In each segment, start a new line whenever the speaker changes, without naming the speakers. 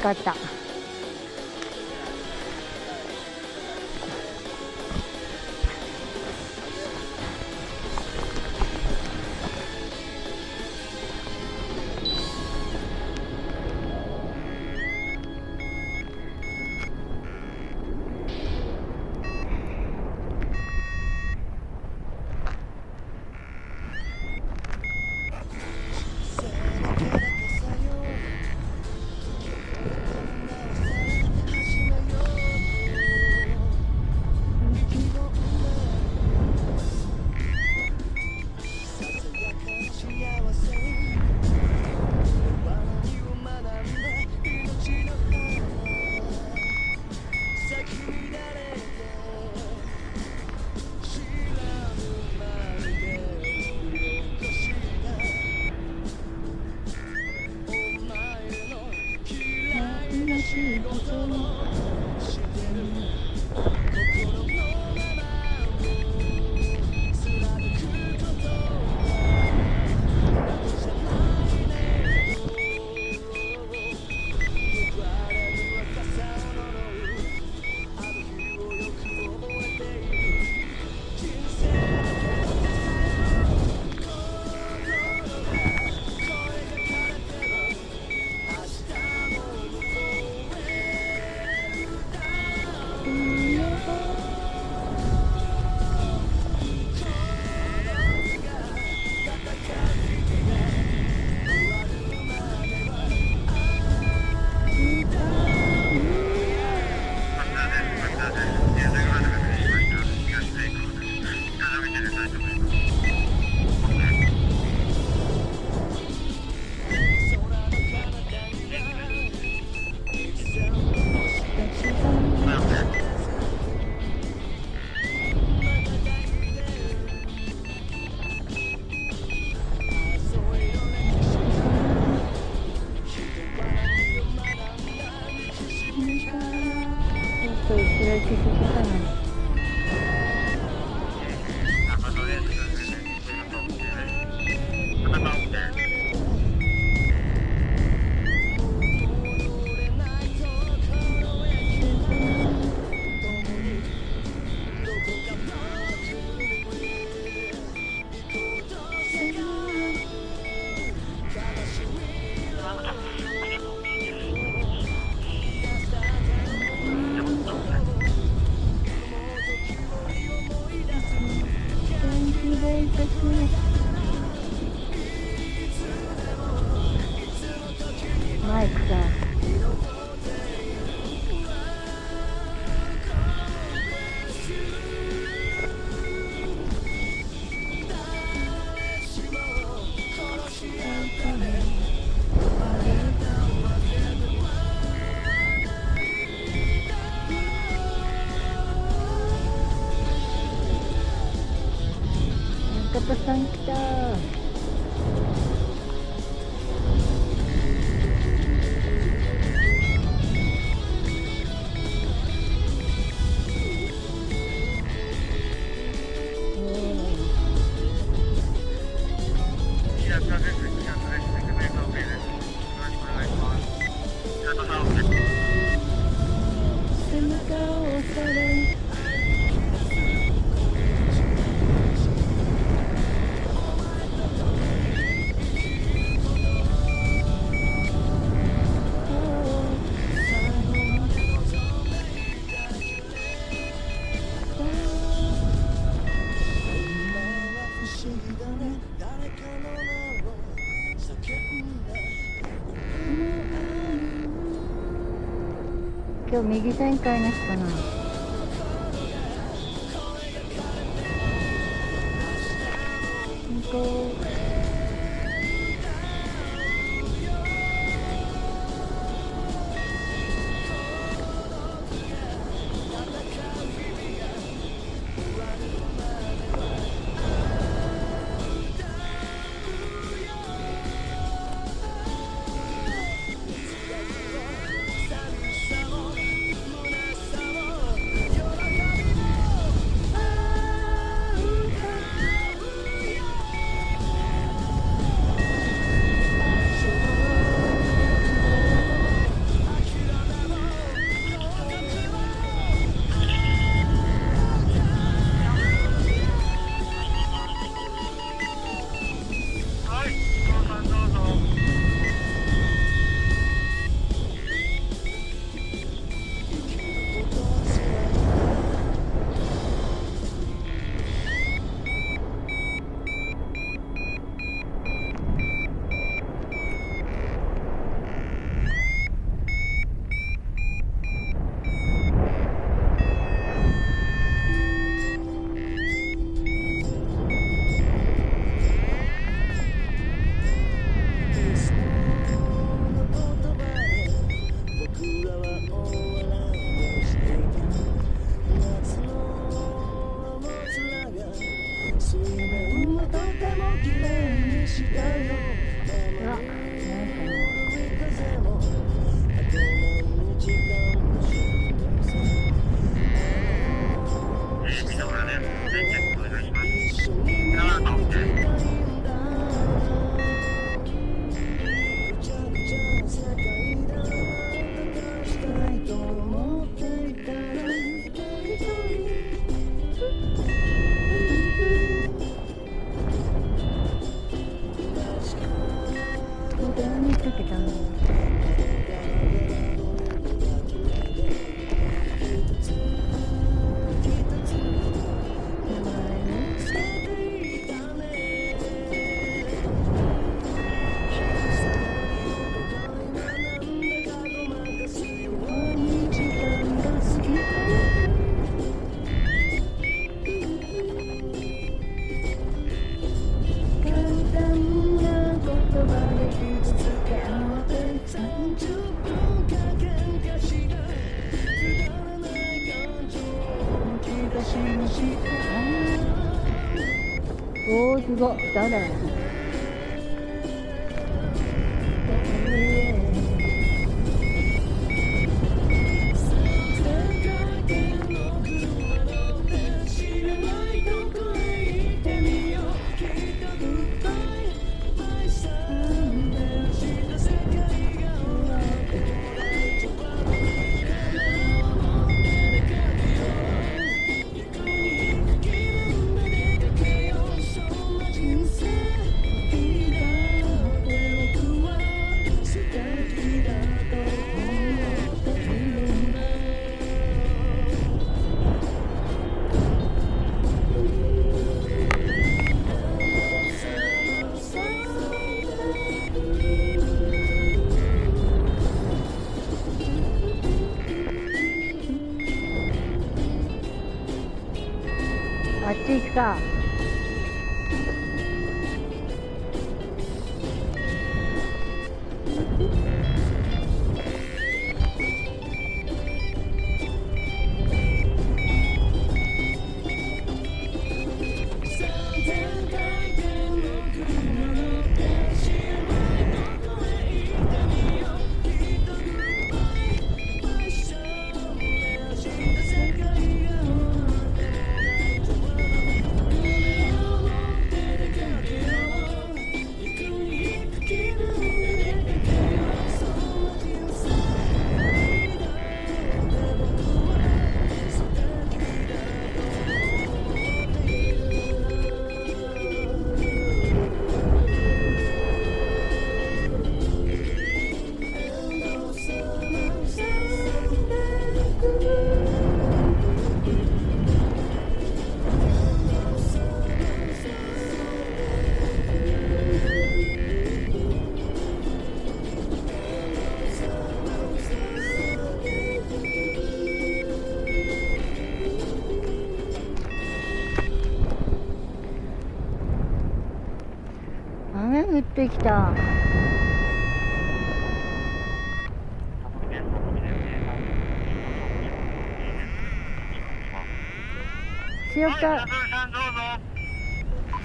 かった。マイクだ。中田さん来た。今日右旋回の人かな。向こう。うわ、なんかどうにかけたの。おー、すごい。誰？あっち行くか。雨降ってきた。塩川、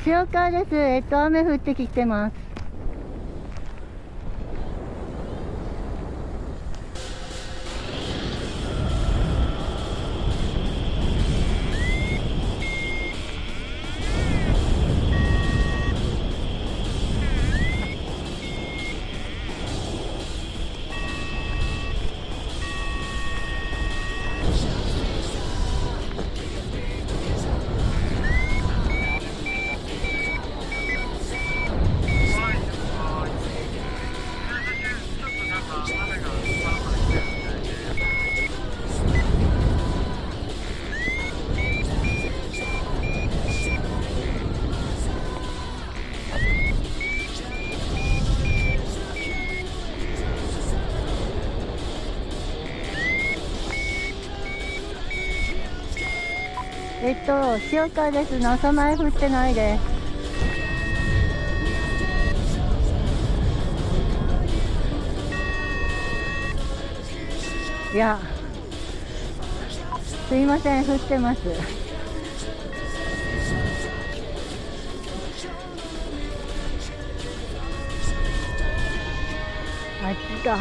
塩川です。雨降ってきてます。塩川です。のそ前降ってないです。いや、すいません、降ってます。あっちか。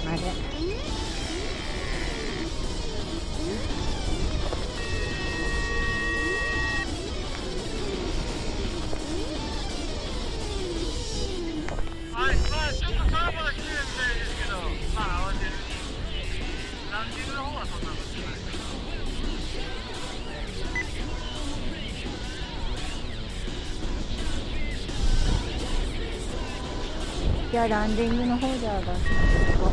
あれ。
はい、まあちょっと空から来てるみたいですけど、まあ慌てずに、ランキングの方はそんなことない。
じゃあランディングの方で上がっていこう。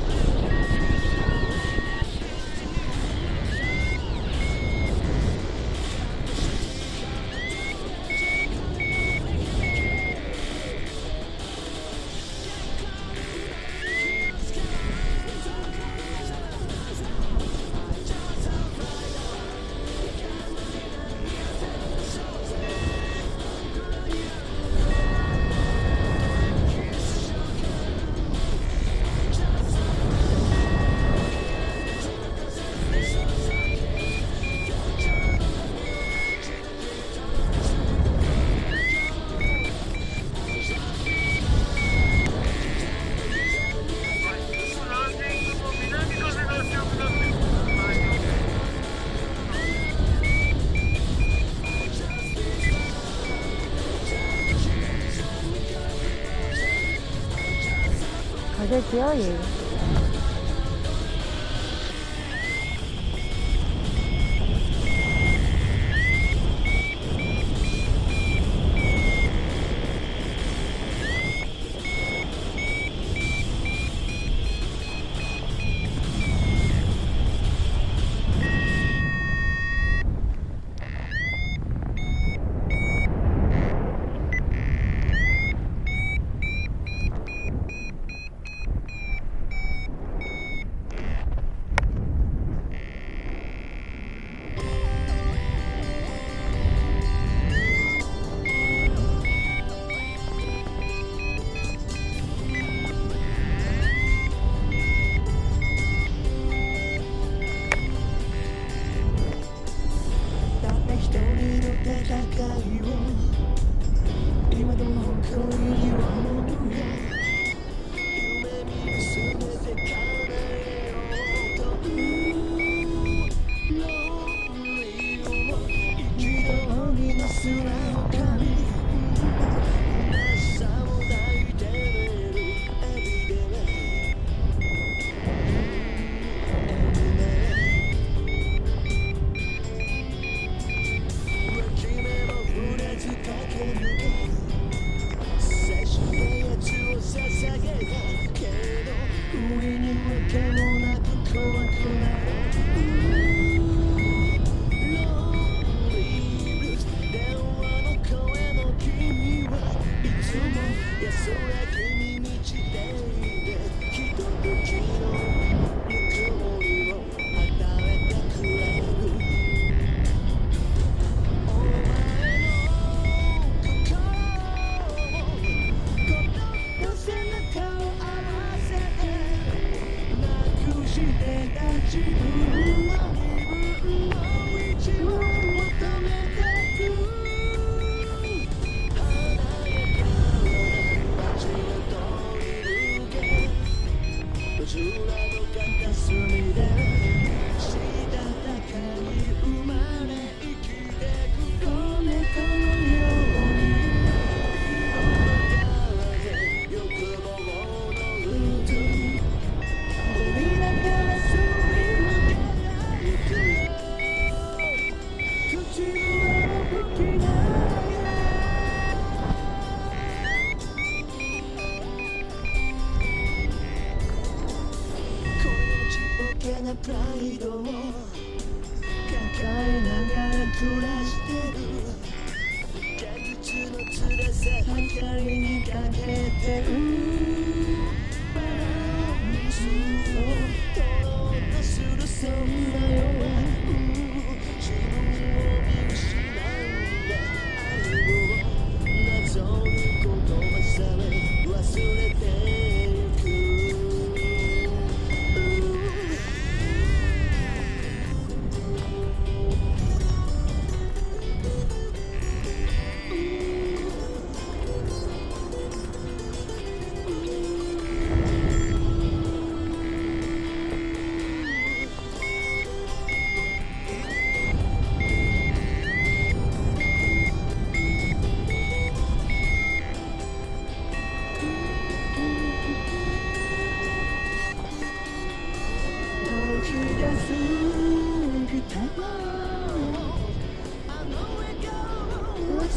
ランキングも南風が強くなってる場合によって
風強い？
プライドを抱えながら暮らしてる現実の辛さ光にかけてるバランスを取ろうとするそんな夜自分を見失うんだ愛を謎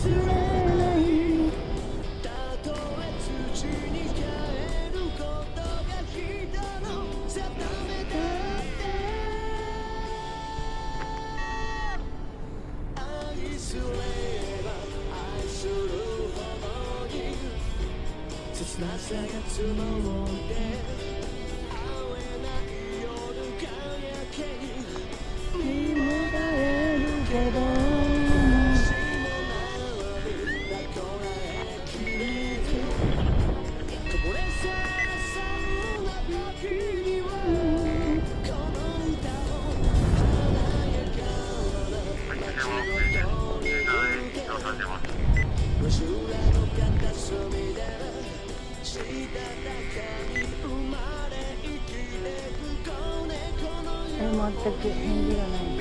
れないたとえ土に帰ることが人の定めだって愛すれば愛するほどに切なさが積もって会えない夜がやけに見もがえるけど
全く返事がない。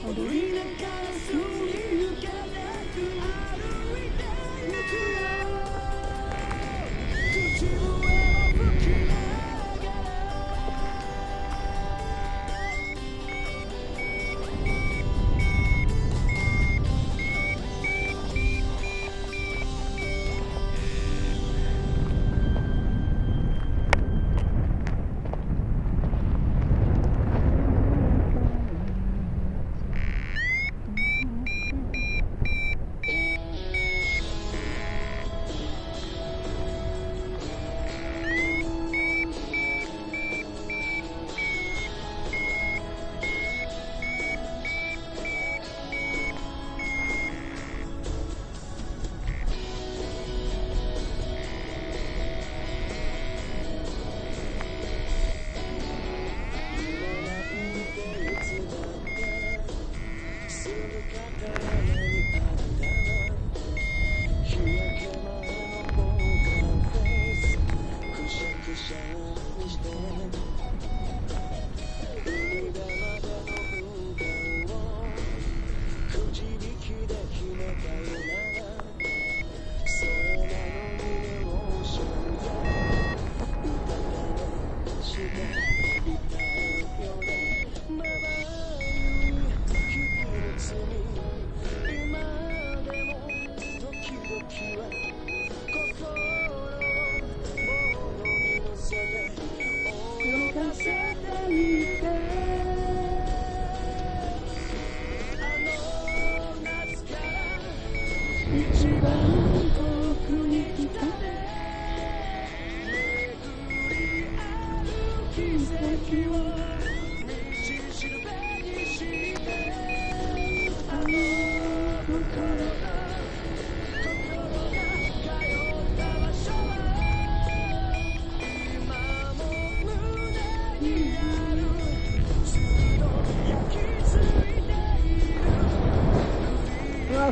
踊りながらすり抜けてく歩いてゆくよ口笛を吹きながら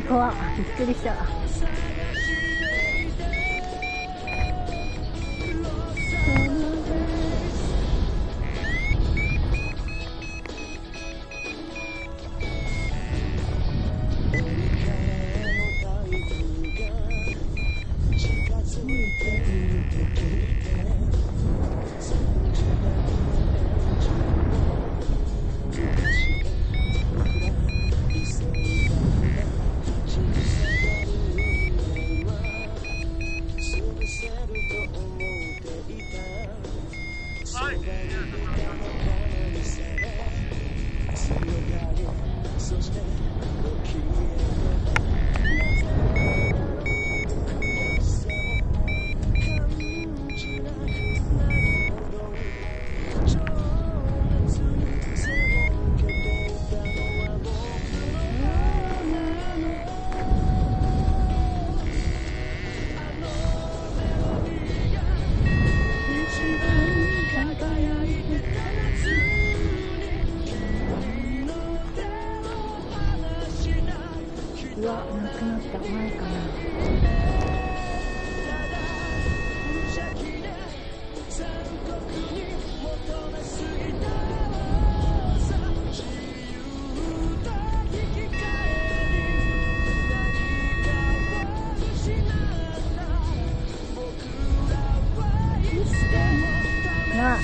怖っ、びっくりした。うわ、なくなった前かな。なあ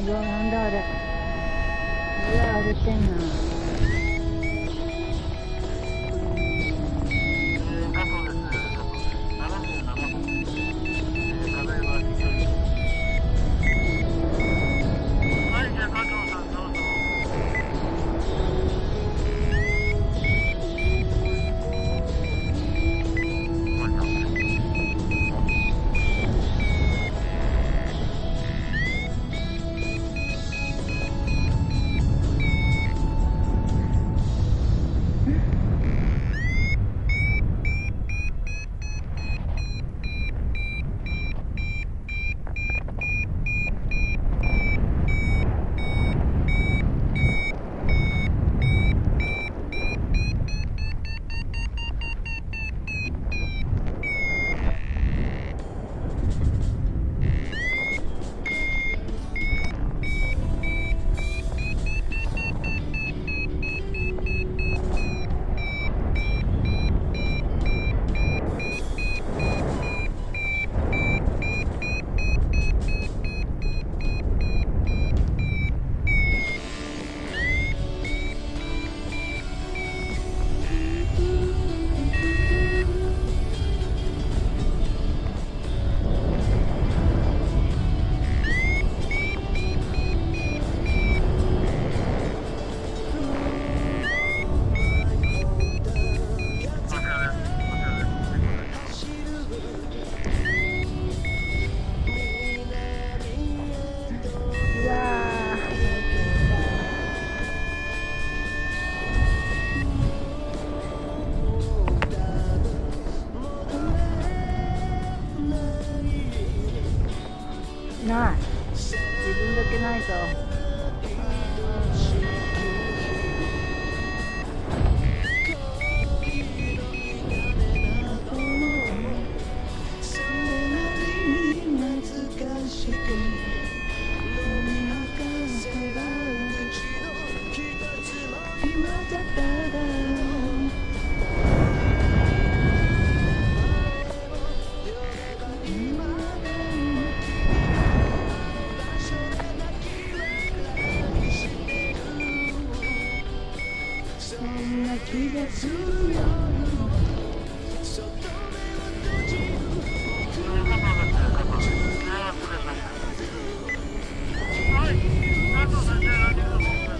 うわ、なんだあれ。うわ、歩いてんな。
加藤です。77分。課題は非常に。はい、じゃあ加藤さんどうぞ。
ない。自分だけないぞ。
気がするよ
はい、加藤先生、何が僕が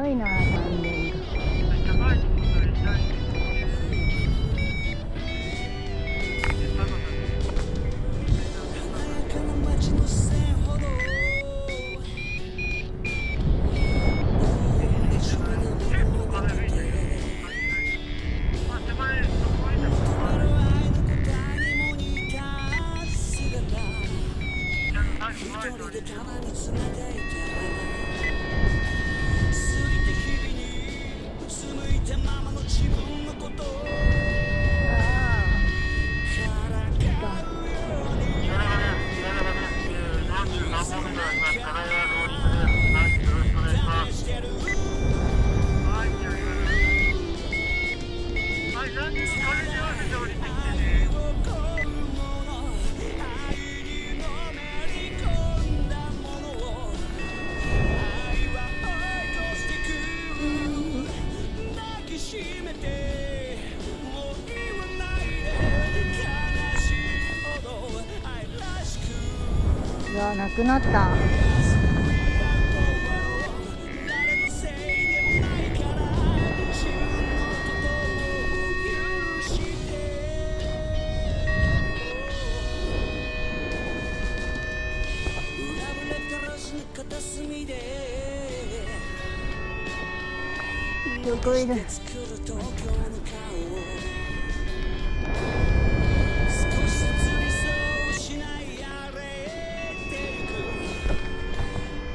ごいな、トンネルが。
高いところから左に
華やかな街の線ほど
結構風吹いてる。まあ手前そこにいたこともある。
愛の答えにも似た姿一人でたまに詰めていた過ぎて日々にうつむいたままの自分のことをからかうように
左がね、43本目になります。金谷ローリングです。はい、よろしくお願いします。
してる
はい、じゃあはい、何人も風に合わせて降りてきてね。
愛を込むもの愛にのめり込んだものを愛は追い越してく抱きしめてもう言わないで悲しいほど愛らしく
うわ、なくなった。
誰のせいでもないから自分のことを許して裏ぶれた路地の片隅で
どこいる。
作る東京の顔少しずつ理想を失い荒れていく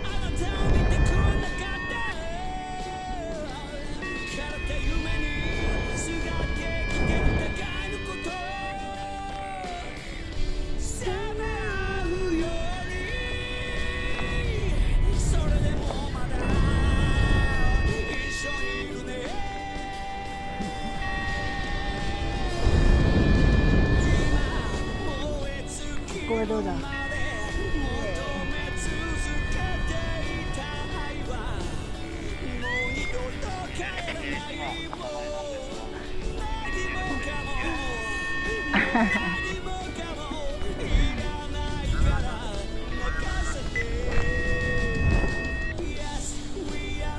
あなたを見てくれなかった枯れた夢にすがってきてる互いのこと責め合うようにそれでもまだ一緒にいるね
ここはどうだ。
ご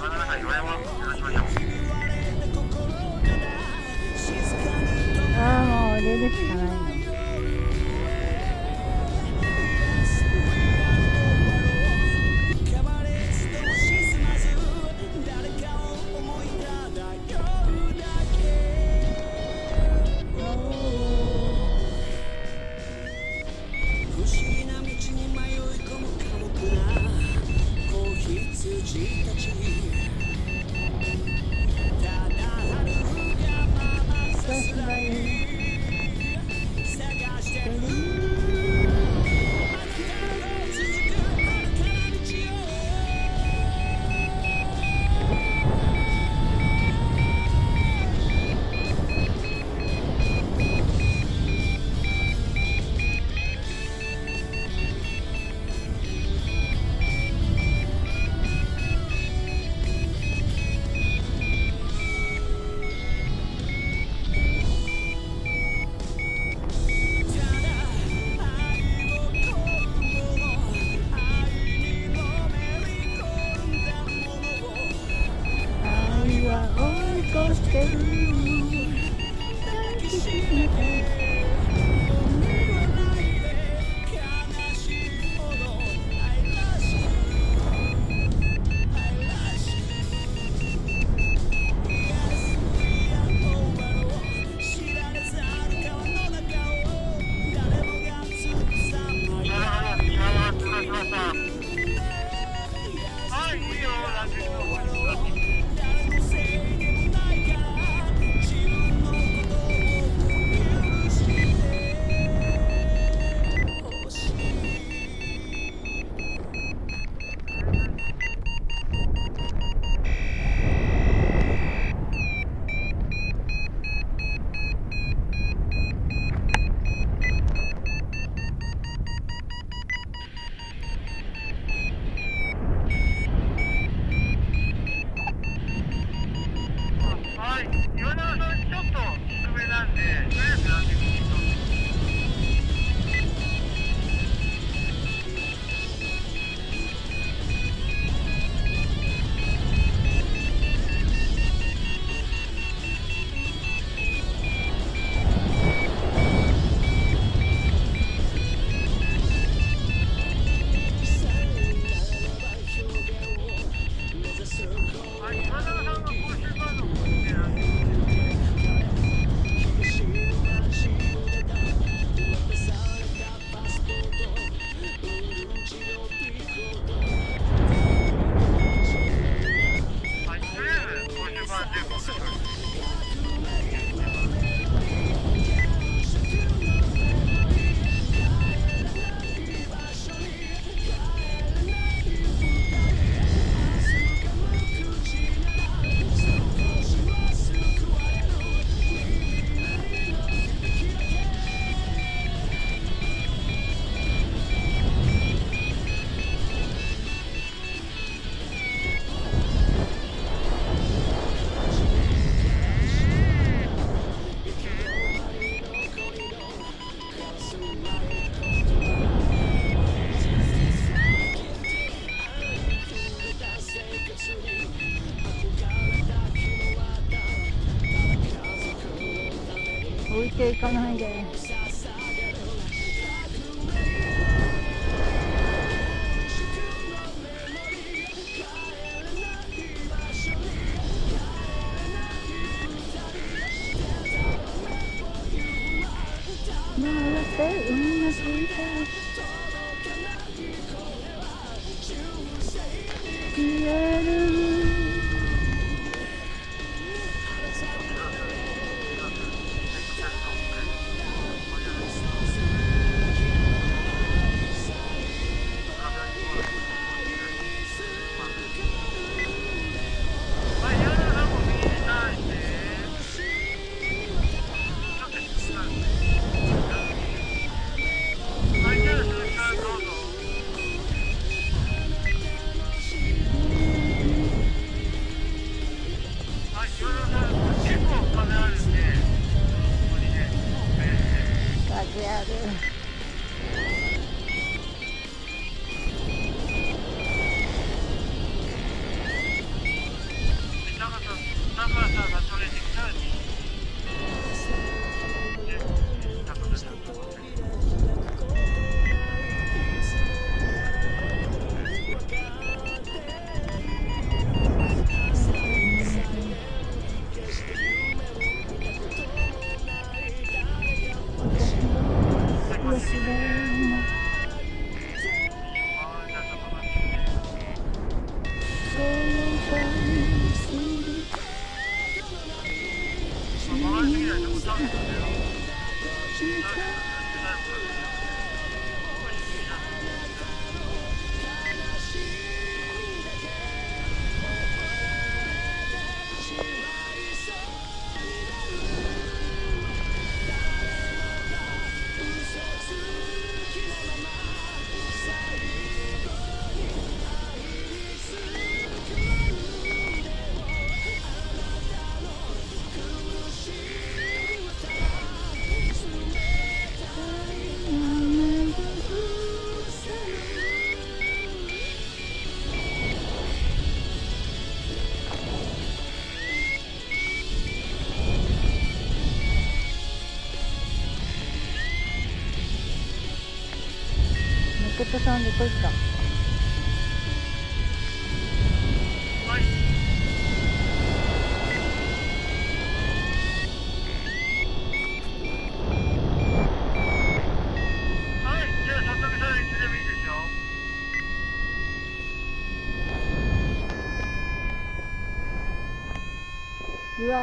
めんなさい、岩山、よろしくお願いします。
ああ、もう出るしかないの。
不思議な道に迷い込む寡黙な子羊たちただ春がままさすらい探してるあなたの続く遥かな道を
愛は追い越してる。抱きしめて。
はい、いいよ、ランディングの方に。
け行かないで。回ってうまくいた消える風ある。ロケットさんどこ行った？うわー。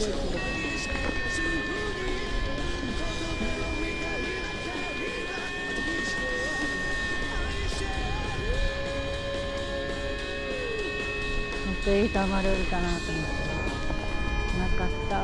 るけど。もっといいたまれるかなと思ってなかった。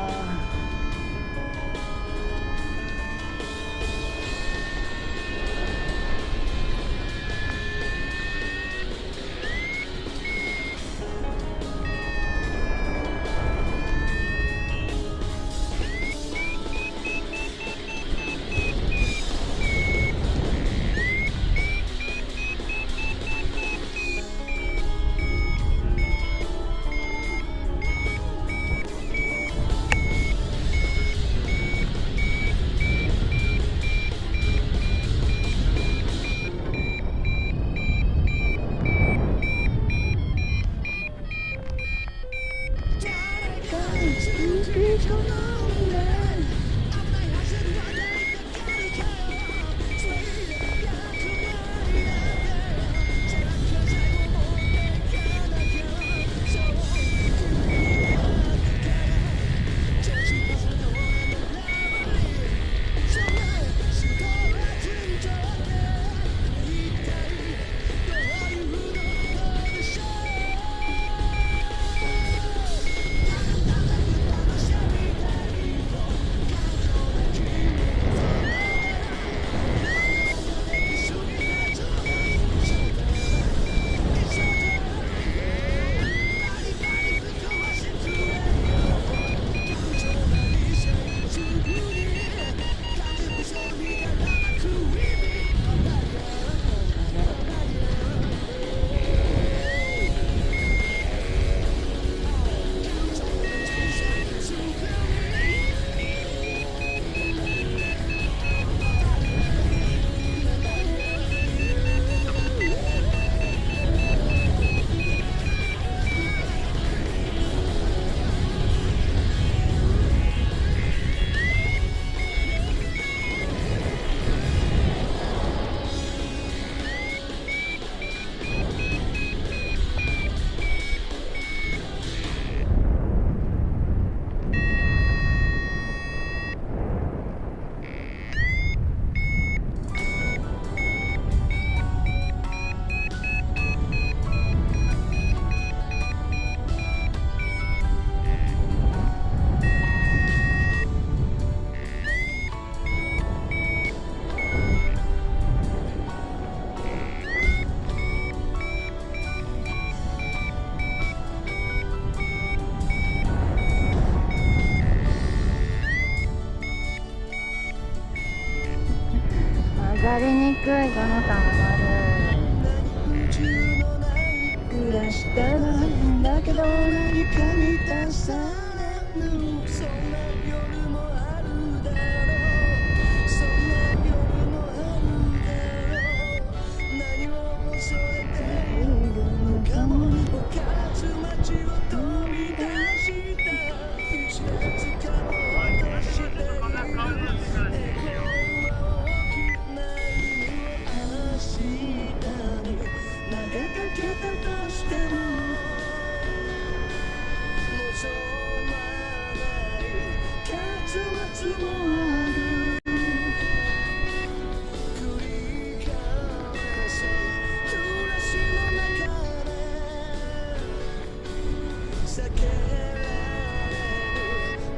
上がりにくいこのたまる。
暮らしたなんだけど何か満たされぬそんな夜もあるだろうそんな夜もあるだろう何を恐れているのかも分からず街を飛び出した一列かも落としているエコーは大きな意味を明日に投げかけたとしても望まない結末もある繰り返す暮らしの中で避けられ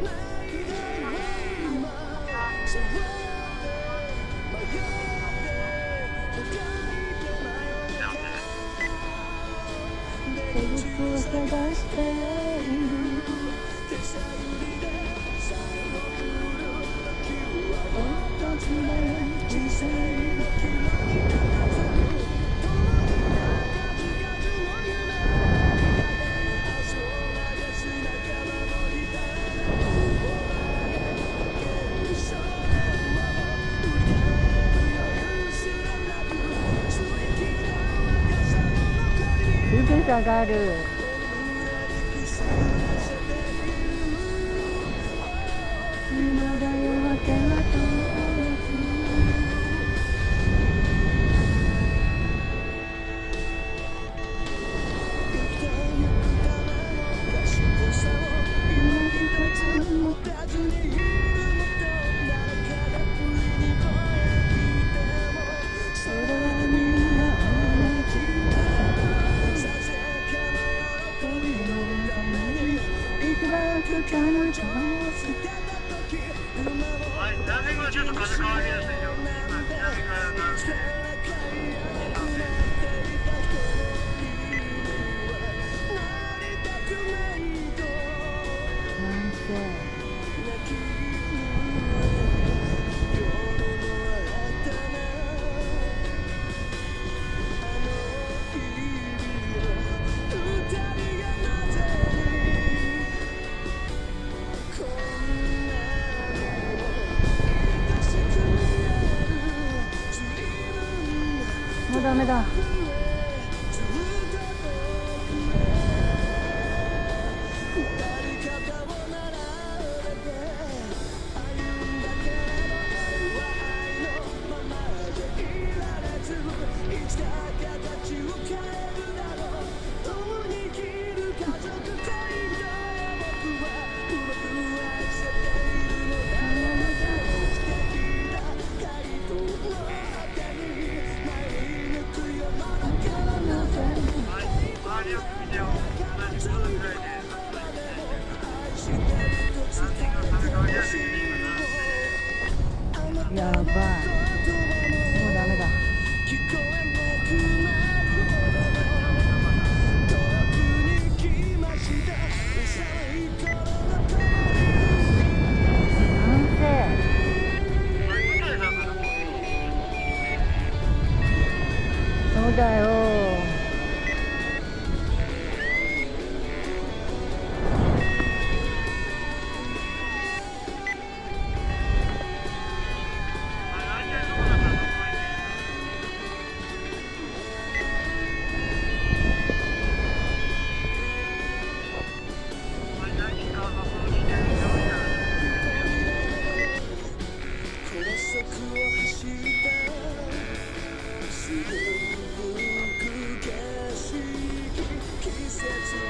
ないで今そうやって迷ってもがいて迷
孤独を探している。
手探りでさえも来る時は
もっとつらい
人生の岐路に立つ共にいた数々の夢明日を流す仲間の痛みを投げかけるそれも振り返る余裕すらなく吸い切れ若さの残り
すぐ下がる。今だよわけはと
生きてゆくための賢さを今一つ
ダメだ。やばい、もうダメだ。そうだよ。
季節